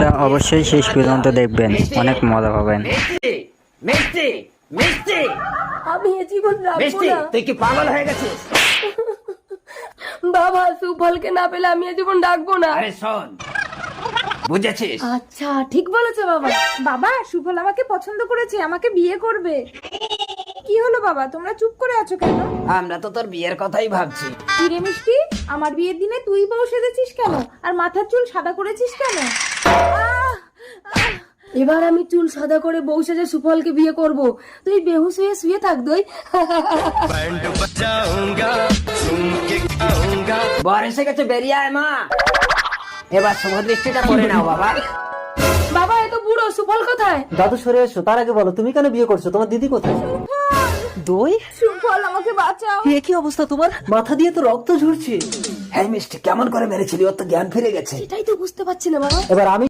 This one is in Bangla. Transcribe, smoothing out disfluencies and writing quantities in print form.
ভিডিওটা অবশ্যই শেষ পর্যন্ত দেখবেন, অনেক মজা পাবেন। মিষ্টি মিষ্টি আমি এ জীবন রাখবো মিষ্টি, না তুই কি পাগল হয়ে গেছিস? বাবা, সুফলকে না পেলে আমি এ জীবন ডাকবো না। আরে শোন, বুঝেছিস? আচ্ছা, ঠিক বলেছো বাবা। বাবা, সুফল আমাকে পছন্দ করেছে, আমাকে বিয়ে করবে। কি হলো বাবা, তোমরা চুপ করে আছো কেন? আমরা তো তোর বিয়ের কথাই ভাবছি। কি রে মিষ্টি, আমার বিয়ের দিনে তুই বউ সেজেছিস কেন? আর মাথার চুল সাদা করেছিস কেন? এবার আমি চুল সাদা করে বউ সেজে সুফলকে বিয়ে করব। তুই বেহুশ হয়ে শুয়ে থাক দই। বর এসে গেছে, বেরিয়ে আয় মা। এবার শুভ দৃষ্টিটা করে নাও বাবা। বাবা, এ তো বুড়ো, সুফল কোথায়? দাদু সরে এসো, তার আগে বলো তুমি কেন বিয়ে করছো? তোমার দিদি কোথায়? দই? সুফল, আমাকে বাঁচাও। এ কি অবস্থা তোমার? মাথা দিয়ে তো রক্ত ঝরছে। হ্যাঁ মিষ্টি, কেমন করে মেরেছিলি? ওর তো জ্ঞান ফিরে গেছে। এটাই তো বুঝতে পারছি না বাবা। এবার আমি